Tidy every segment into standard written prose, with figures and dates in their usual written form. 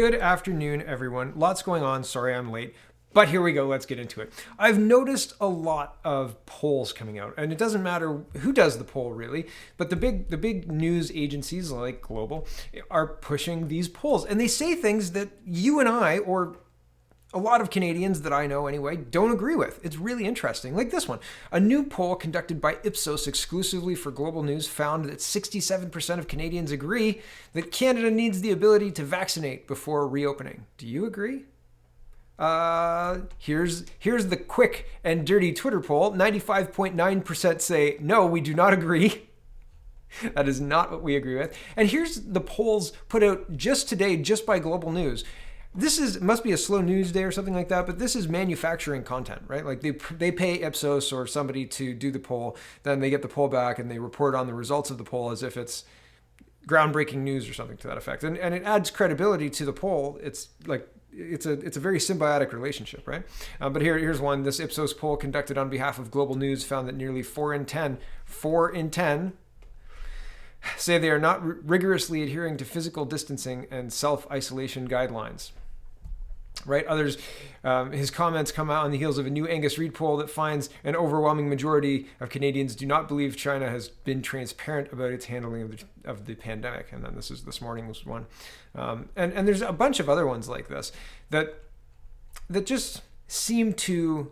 Good afternoon, everyone. Lots going on. Sorry I'm late. But here we go. Let's get into it. I've noticed a lot of polls coming out, and it doesn't matter who does the poll really, but the big news agencies like Global are pushing these polls, and they say things that you and I, or a lot of Canadians that I know anyway, don't agree with. It's really interesting. Like this one. A new poll conducted by Ipsos exclusively for Global News found that 67% of Canadians agree that Canada needs the ability to vaccinate before reopening. Do you agree? Here's the quick and dirty Twitter poll. 95.9% say, no, we do not agree. That is not what we agree with. And here's the polls put out just today, just by Global News. Must be a slow news day or something like that, but this is manufacturing content, right? Like they pay Ipsos or somebody to do the poll, then they get the poll back and they report on the results of the poll as if it's groundbreaking news or something to that effect. And it adds credibility to the poll. It's a very symbiotic relationship, right? But here's one. This Ipsos poll conducted on behalf of Global News found that nearly 4 in 10 say they are not rigorously adhering to physical distancing and self-isolation guidelines. Right? Others, his comments come out on the heels of a new Angus Reid poll that finds an overwhelming majority of Canadians do not believe China has been transparent about its handling of the pandemic. And then this morning was one. And there's a bunch of other ones like this that just seem to,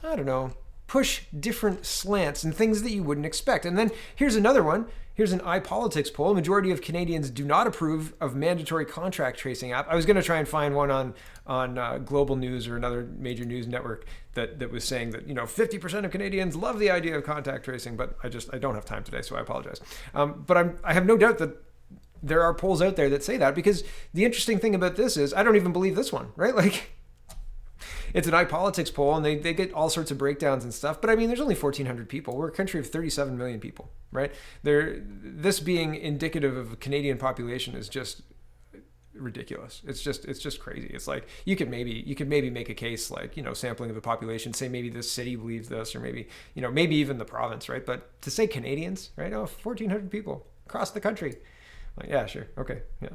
I don't know, push different slants and things that you wouldn't expect. And then here's another one. Here's an iPolitics poll. A majority of Canadians do not approve of mandatory contact tracing app. I was going to try and find one on Global News or another major news network that was saying that 50% of Canadians love the idea of contact tracing, but I don't have time today, so I apologize. But I have no doubt that there are polls out there that say that, because the interesting thing about this is I don't even believe this one, right? Like, it's an iPolitics poll, and they get all sorts of breakdowns and stuff. But I mean, there's only 1,400 people. We're a country of 37 million people, right? This being indicative of a Canadian population is just ridiculous. It's just crazy. It's like you could maybe make a case, like, sampling of the population, say maybe this city believes this, or maybe even the province, right? But to say Canadians, right? 1,400 people across the country. Like, yeah, sure. Okay. Yeah.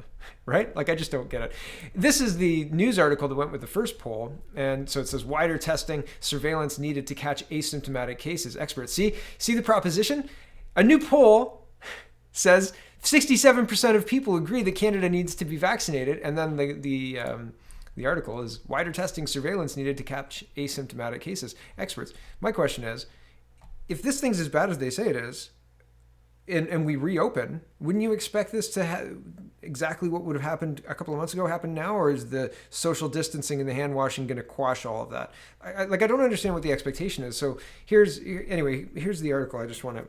Right? Like, I just don't get it. This is the news article that went with the first poll. And so it says wider testing, surveillance needed to catch asymptomatic cases. Experts. See the proposition? A new poll says 67% of people agree that Canada needs to be vaccinated. And then the article is wider testing, surveillance needed to catch asymptomatic cases. Experts. My question is, if this thing's as bad as they say it is, and we reopen, wouldn't you expect this to have exactly what would have happened a couple of months ago happen now? Or is the social distancing and the hand washing going to quash all of that? I don't understand what the expectation is. So here's the article I just want to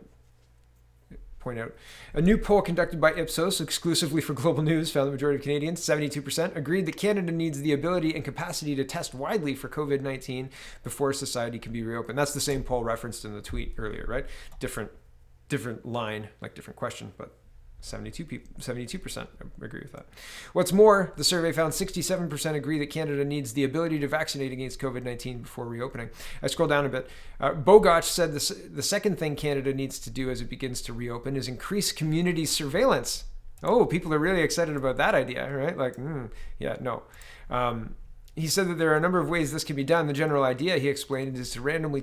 point out. A new poll conducted by Ipsos exclusively for Global News found the majority of Canadians, 72%, agreed that Canada needs the ability and capacity to test widely for COVID-19 before society can be reopened. That's the same poll referenced in the tweet earlier, right? Different line, like different question, but 72% agree with that. What's more, the survey found 67% agree that Canada needs the ability to vaccinate against COVID-19 before reopening. I scroll down a bit. Bogach said the second thing Canada needs to do as it begins to reopen is increase community surveillance. Oh, people are really excited about that idea, right? Like, yeah, no. He said that there are a number of ways this can be done. The general idea, he explained, is to randomly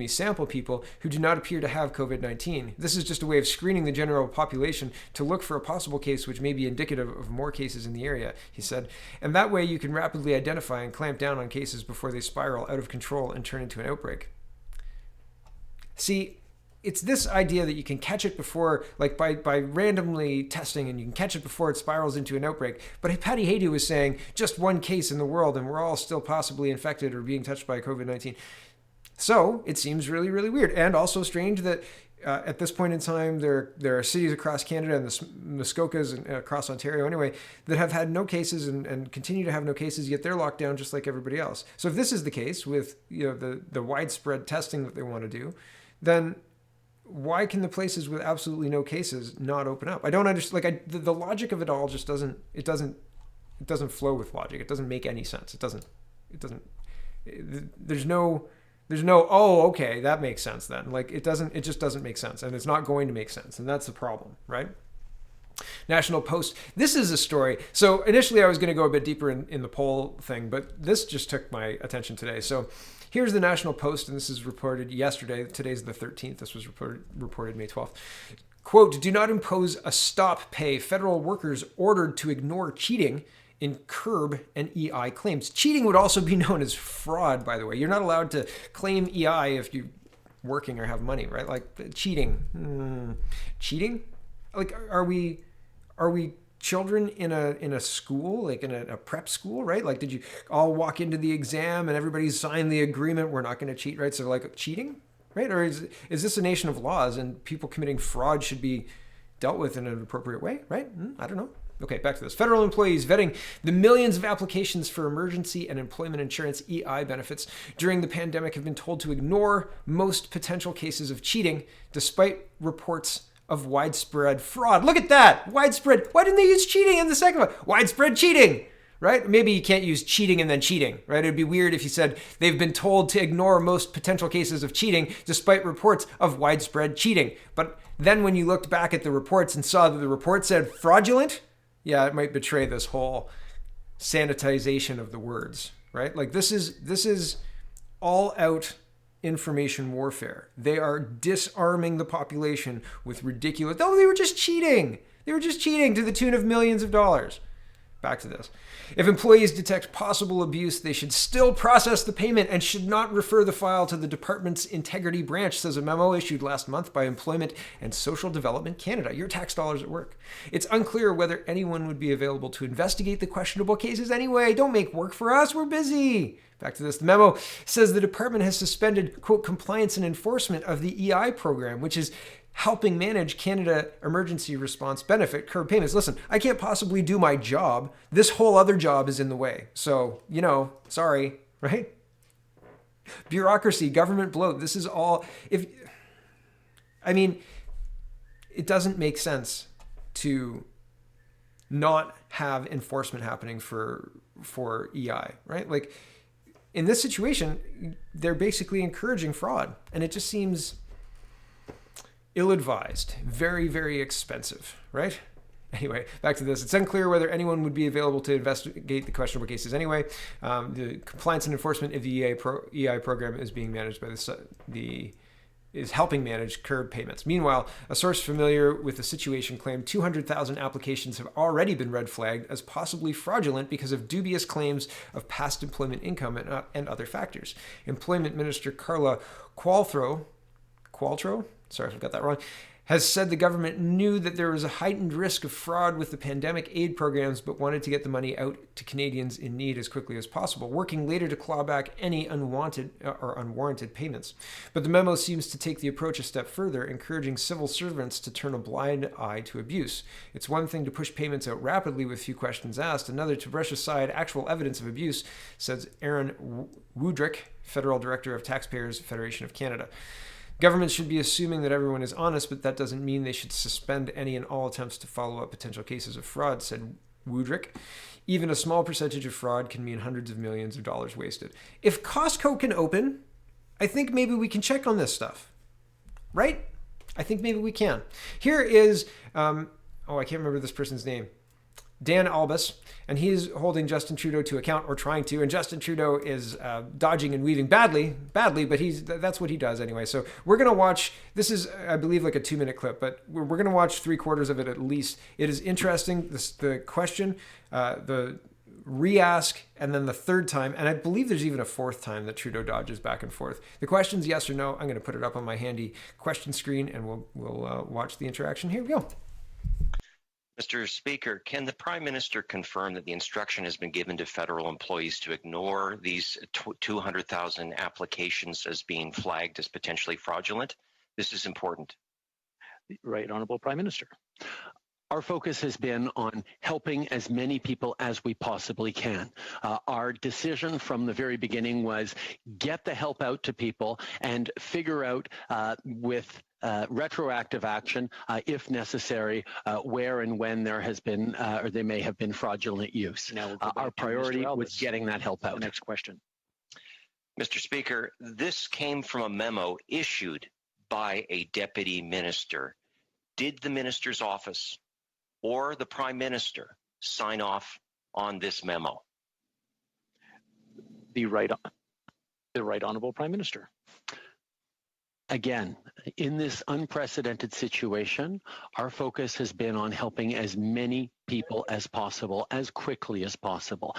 sample people who do not appear to have COVID-19. This is just a way of screening the general population to look for a possible case which may be indicative of more cases in the area, he said. And that way you can rapidly identify and clamp down on cases before they spiral out of control and turn into an outbreak. See, it's this idea that you can catch it before, like by randomly testing, and you can catch it before it spirals into an outbreak. But Patty Haydu was saying just one case in the world and we're all still possibly infected or being touched by COVID-19. So it seems really, really weird, and also strange that at this point in time, there are cities across Canada and the Muskokas and across Ontario anyway that have had no cases and continue to have no cases, yet they're locked down just like everybody else. So if this is the case with the widespread testing that they want to do, then why can the places with absolutely no cases not open up? I don't understand. Like the logic of it all just doesn't flow with logic. It doesn't make any sense. There's no, oh, okay, that makes sense then. Like it just doesn't make sense, and it's not going to make sense. And that's the problem, right? National Post. This is a story. So initially I was going to go a bit deeper in the poll thing, but this just took my attention today. So here's the National Post, and this is reported yesterday. Today's the 13th. This was reported May 12th. Quote, do not impose a stop pay. Federal workers ordered to ignore cheating in CURB and EI claims. Cheating would also be known as fraud, by the way. You're not allowed to claim EI if you're working or have money, right? Like cheating. Cheating? Like, are we children in a school, like in a prep school, right? Like, did you all walk into the exam and everybody signed the agreement, we're not going to cheat, right? So like cheating, right? Or is this a nation of laws and people committing fraud should be dealt with in an appropriate way, right? I don't know. Okay, back to this. Federal employees vetting the millions of applications for emergency and employment insurance EI benefits during the pandemic have been told to ignore most potential cases of cheating, despite reports of widespread fraud. Look at that, widespread. Why didn't they use cheating in the second one? Widespread cheating, right? Maybe you can't use cheating and then cheating, right? It'd be weird if you said they've been told to ignore most potential cases of cheating despite reports of widespread cheating. But then when you looked back at the reports and saw that the report said fraudulent, yeah, it might betray this whole sanitization of the words, right? Like this is all out information warfare. They are disarming the population with ridiculous, oh, they were just cheating. They were just cheating to the tune of millions of dollars. Back to this. If employees detect possible abuse, they should still process the payment and should not refer the file to the department's integrity branch, says a memo issued last month by Employment and Social Development Canada. Your tax dollars at work. It's unclear whether anyone would be available to investigate the questionable cases anyway. Don't make work for us. We're busy. Back to this. The memo says the department has suspended, quote, compliance and enforcement of the EI program, which is helping manage Canada Emergency Response Benefit CURB payments. Listen, I can't possibly do my job. This whole other job is in the way. So, sorry, right? Bureaucracy, government bloat. This is all, it doesn't make sense to not have enforcement happening for EI, right? Like in this situation, they're basically encouraging fraud, and it just seems ill-advised, very, very expensive, right? Anyway, back to this. It's unclear whether anyone would be available to investigate the questionable cases anyway. The compliance and enforcement of the EI program is being managed by is helping manage CURB payments. Meanwhile, a source familiar with the situation claimed 200,000 applications have already been red flagged as possibly fraudulent because of dubious claims of past employment income and other factors. Employment Minister Carla Qualtrough, sorry if I got that wrong, has said the government knew that there was a heightened risk of fraud with the pandemic aid programs, but wanted to get the money out to Canadians in need as quickly as possible, working later to claw back any unwanted or unwarranted payments. But the memo seems to take the approach a step further, encouraging civil servants to turn a blind eye to abuse. It's one thing to push payments out rapidly with few questions asked, another to brush aside actual evidence of abuse, says Aaron Woodrick, Federal Director of Taxpayers Federation of Canada. Governments should be assuming that everyone is honest, but that doesn't mean they should suspend any and all attempts to follow up potential cases of fraud, said Woodrick. Even a small percentage of fraud can mean hundreds of millions of dollars wasted. If Costco can open, I think maybe we can check on this stuff, right? I think maybe we can. Here is, I can't remember this person's name. Dan Albus, and he's holding Justin Trudeau to account, or trying to, and Justin Trudeau is dodging and weaving badly, but that's what he does anyway. So we're going to watch, this is, I believe, like a 2-minute clip, but we're going to watch 3/4 of it at least. It is interesting, the question, the re-ask, and then the third time, and I believe there's even a fourth time that Trudeau dodges back and forth. The question's yes or no. I'm going to put it up on my handy question screen, and we'll watch the interaction. Here we go. Mr. Speaker, can the Prime Minister confirm that the instruction has been given to federal employees to ignore these 200,000 applications as being flagged as potentially fraudulent? This is important. Right, Honourable Prime Minister. Our focus has been on helping as many people as we possibly can. Our decision from the very beginning was get the help out to people and figure out with retroactive action, if necessary, where and when there has been or there may have been fraudulent use. Now our priority was getting that help out. The next question. Mr. Speaker, this came from a memo issued by a deputy minister. Did the minister's office or the Prime Minister sign off on this memo? The right honorable Prime Minister. Again, in this unprecedented situation, our focus has been on helping as many people as possible, as quickly as possible.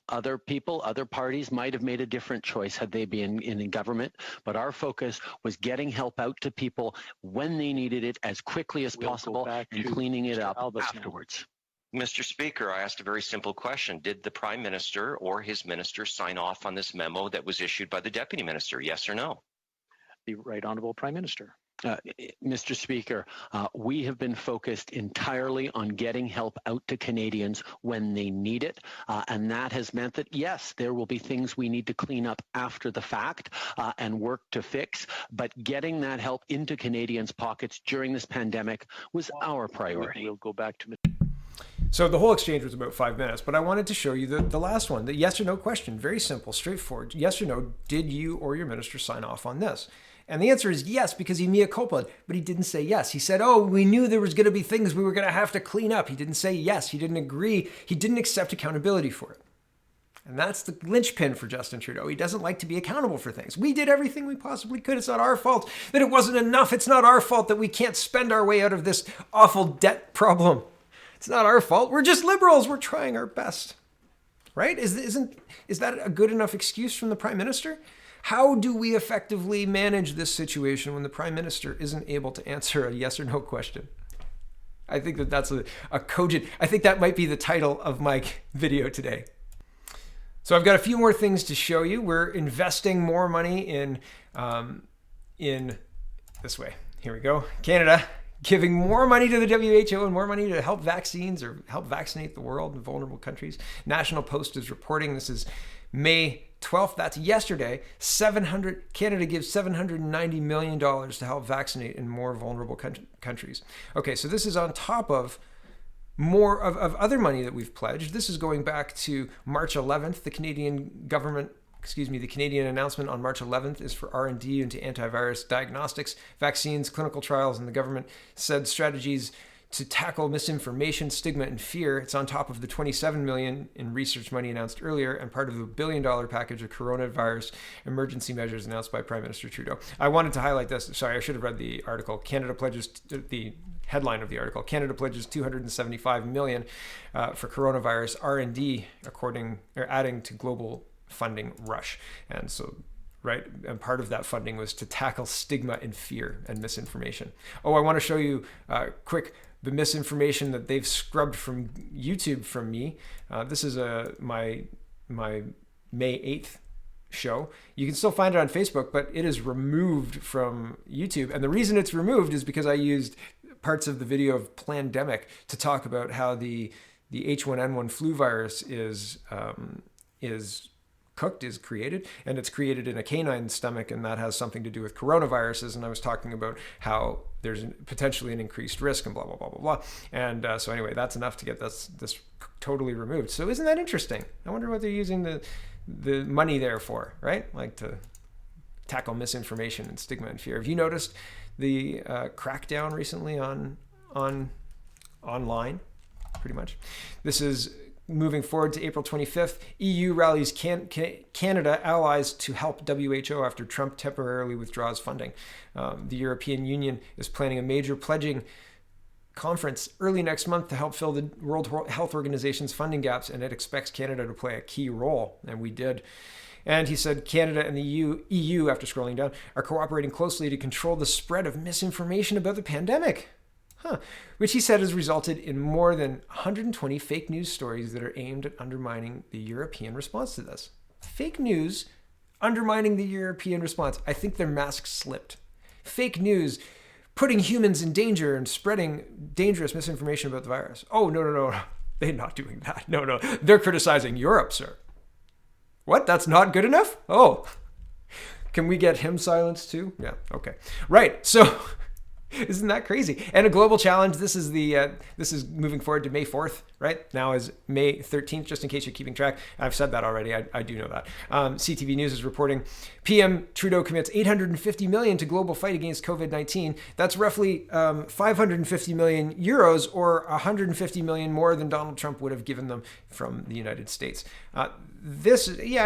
Other people, other parties might have made a different choice had they been in government, but our focus was getting help out to people when they needed it as quickly as possible and cleaning it up afterwards. Mr. Speaker, I asked a very simple question. Did the Prime Minister or his minister sign off on this memo that was issued by the Deputy Minister? Yes or no? The Right Honorable Prime Minister. Mr. Speaker, we have been focused entirely on getting help out to Canadians when they need it. And that has meant that, yes, there will be things we need to clean up after the fact and work to fix. But getting that help into Canadians' pockets during this pandemic was our priority. We'll go back to... So the whole exchange was about 5 minutes, but I wanted to show you the last one, the yes or no question. Very simple, straightforward. Yes or no, did you or your minister sign off on this? And the answer is yes, because he mea culpa, but he didn't say yes. He said, oh, we knew there was going to be things we were going to have to clean up. He didn't say yes. He didn't agree. He didn't accept accountability for it. And that's the linchpin for Justin Trudeau. He doesn't like to be accountable for things. We did everything we possibly could. It's not our fault that it wasn't enough. It's not our fault that we can't spend our way out of this awful debt problem. It's not our fault. We're just liberals. We're trying our best. Right? Is that a good enough excuse from the Prime Minister? How do we effectively manage this situation when the Prime Minister isn't able to answer a yes or no question? I think that's a cogent, I think that might be the title of my video today. So I've got a few more things to show you. We're investing more money in this way. Here we go. Canada, giving more money to the WHO and more money to help vaccines or help vaccinate the world in vulnerable countries. National Post is reporting, this is May 12th, that's yesterday, Canada gives $790 million to help vaccinate in more vulnerable countries. Okay, so this is on top of more of other money that we've pledged. This is going back to March 11th. The Canadian announcement on March 11th is for R&D into antivirus diagnostics, vaccines, clinical trials, and the government said strategies to tackle misinformation, stigma, and fear. It's on top of the $27 million in research money announced earlier and part of the $1 billion package of coronavirus emergency measures announced by Prime Minister Trudeau. I wanted to highlight this. Sorry, I should have read the article. Canada pledges, the headline of the article, Canada pledges $275 million for coronavirus R&D, adding to global funding rush. And so, right, and part of that funding was to tackle stigma and fear and misinformation. Oh, I want to show you quick the misinformation that they've scrubbed from YouTube from me. This is my May 8th show. You can still find it on Facebook, but it is removed from YouTube. And the reason it's removed is because I used parts of the video of Plandemic to talk about how the H1N1 flu virus is created, and it's created in a canine stomach, and that has something to do with coronaviruses. And I was talking about how there's potentially an increased risk and blah, blah, blah, blah, blah. And so anyway, that's enough to get this totally removed. So isn't that interesting? I wonder what they're using the money there for, right? Like to tackle misinformation and stigma and fear. Have you noticed the crackdown recently on online? Pretty much. This is moving forward to April 25th, EU rallies Canada allies to help WHO after Trump temporarily withdraws funding. The European Union is planning a major pledging conference early next month to help fill the World Health Organization's funding gaps, and it expects Canada to play a key role, and we did. And he said Canada and the EU, after scrolling down, are cooperating closely to control the spread of misinformation about the pandemic. Which he said has resulted in more than 120 fake news stories that are aimed at undermining the European response to this. Fake news undermining the European response. I think their mask slipped. Fake news putting humans in danger and spreading dangerous misinformation about the virus. Oh, no. They're not doing that. No. They're criticizing Europe, sir. What? That's not good enough? Oh. Can we get him silenced too? Yeah, okay. Right, so... Isn't that crazy? And a global challenge. This is moving forward to May 4th, right? Now is May 13th, just in case you're keeping track. I've said that already. I do know that. CTV News is reporting PM Trudeau commits $850 million to global fight against COVID-19. That's roughly 550 million euros, or 150 million more than Donald Trump would have given them from the United States. I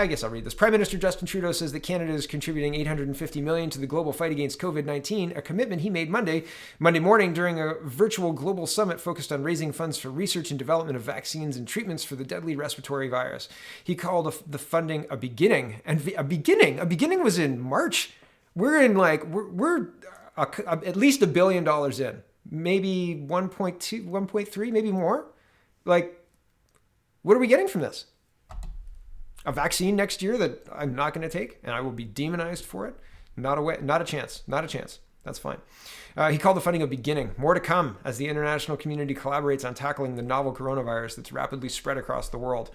guess I'll read this. Prime Minister Justin Trudeau says that Canada is contributing $850 million to the global fight against COVID-19, a commitment he made Monday morning during a virtual global summit focused on raising funds for research and development of vaccines and treatments for the deadly respiratory virus. He called the funding a beginning, and a beginning was in March. We're at least $1 billion in, maybe 1.2, 1.3, maybe more. Like, what are we getting from this? A vaccine next year that I'm not going to take, and I will be demonized for it? Not a chance. That's fine. He called the funding a beginning. More to come as the international community collaborates on tackling the novel coronavirus that's rapidly spread across the world.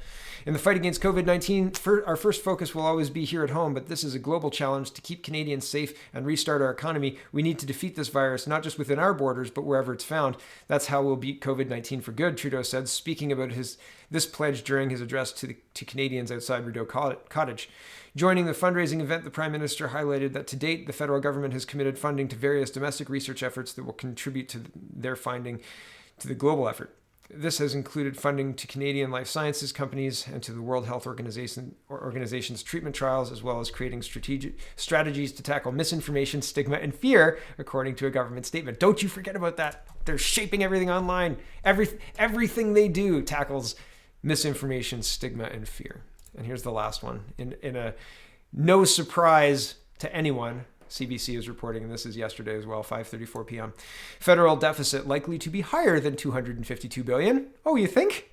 In the fight against COVID-19, our first focus will always be here at home, but this is a global challenge to keep Canadians safe and restart our economy. We need to defeat this virus, not just within our borders, but wherever it's found. That's how we'll beat COVID-19 for good, Trudeau said, speaking about this pledge during his address to Canadians outside Rideau Cottage. Joining the fundraising event, the Prime Minister highlighted that to date, the federal government has committed funding to various domestic research efforts that will contribute to their finding to the global effort. This has included funding to Canadian life sciences companies and to the World Health Organization's treatment trials, as well as creating strategies to tackle misinformation, stigma, and fear, according to a government statement. Don't you forget about that. They're shaping everything online. Everything they do tackles misinformation, stigma, and fear. And here's the last one. In a no surprise to anyone, CBC is reporting, and this is yesterday as well, 5:34 p.m. Federal deficit likely to be higher than $252 billion. Oh, you think?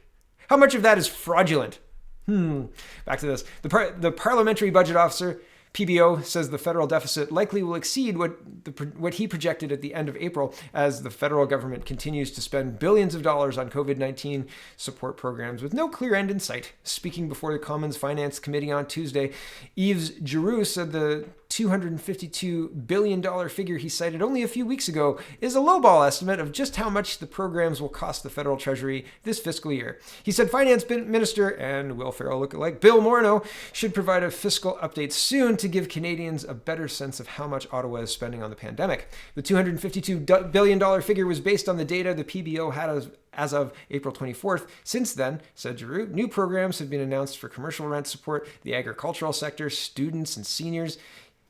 How much of that is fraudulent? Back to this. The Parliamentary Budget Officer, PBO, says the federal deficit likely will exceed what he projected at the end of April as the federal government continues to spend billions of dollars on COVID-19 support programs with no clear end in sight. Speaking before the Commons Finance Committee on Tuesday, Yves Giroux said the $252 billion figure he cited only a few weeks ago is a lowball estimate of just how much the programs will cost the federal treasury this fiscal year. He said Finance Minister and Will Ferrell lookalike Bill Morneau should provide a fiscal update soon to give Canadians a better sense of how much Ottawa is spending on the pandemic. The $252 billion figure was based on the data the PBO had as of April 24th. Since then, said Giroux, new programs have been announced for commercial rent support, the agricultural sector, students and seniors,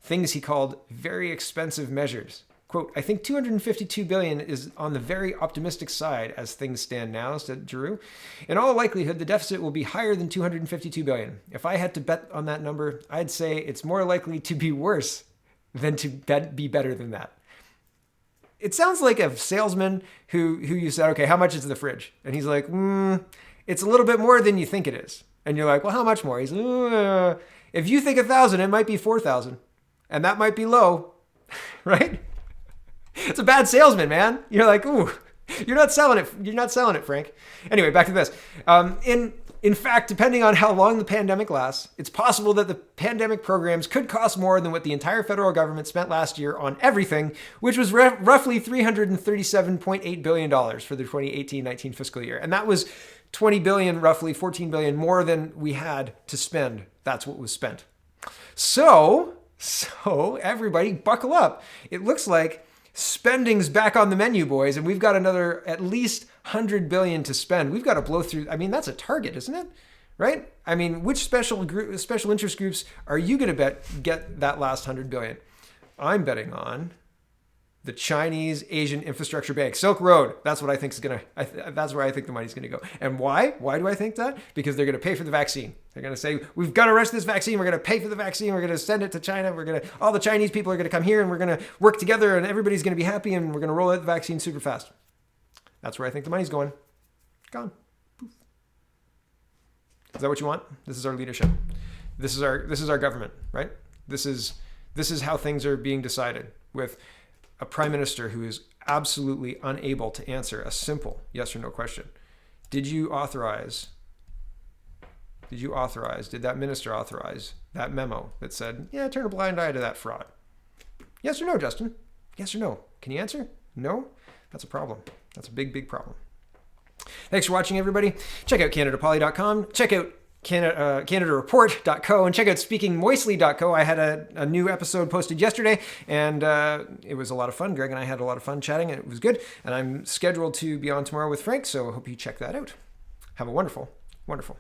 things he called very expensive measures. Quote, I think $252 billion is on the very optimistic side as things stand now, said Giroux. In all likelihood, the deficit will be higher than $252 billion. If I had to bet on that number, I'd say it's more likely to be worse than to be better than that. It sounds like a salesman who you said, okay, how much is the fridge? And he's like, it's a little bit more than you think it is. And you're like, well, how much more? He's like, if you think 1,000, it might be 4,000. And that might be low, right? It's a bad salesman, man. You're like, ooh, you're not selling it. You're not selling it, Frank. Anyway, back to this. In fact, depending on how long the pandemic lasts, it's possible that the pandemic programs could cost more than what the entire federal government spent last year on everything, which was roughly $337.8 billion for the 2018-19 fiscal year. And that was $20 billion, roughly $14 billion more than we had to spend. That's what was spent. So everybody buckle up. It looks like spending's back on the menu, boys, and we've got another at least $100 billion to spend. We've got to blow through. I mean, that's a target, isn't it? Right? I mean, which special interest groups are you going to get that last $100 billion? I'm betting on the Chinese Asian Infrastructure Bank, Silk Road. That's what I think that's where I think the money's going to go. And why? Why do I think that? Because they're going to pay for the vaccine. They're going to say, we've got to rush this vaccine. We're going to pay for the vaccine. We're going to send it to China. All the Chinese people are going to come here and we're going to work together and everybody's going to be happy and we're going to roll out the vaccine super fast. That's where I think the money's going. Gone. Poof. Is that what you want? This is our leadership. This is our government, right? This is how things are being decided with a prime minister who is absolutely unable to answer a simple yes or no question. Did that minister authorize that memo that said, yeah, turn a blind eye to that fraud? Yes or no, Justin? Yes or no? Can you answer? No? That's a problem. That's a big, big problem. Thanks for watching, everybody. Check out CanadaPoly.com. Check out CanadaReport.co and check out SpeakingMoistly.co. I had a new episode posted yesterday, and it was a lot of fun. Greg and I had a lot of fun chatting, and it was good. And I'm scheduled to be on tomorrow with Frank, so I hope you check that out. Have a wonderful, wonderful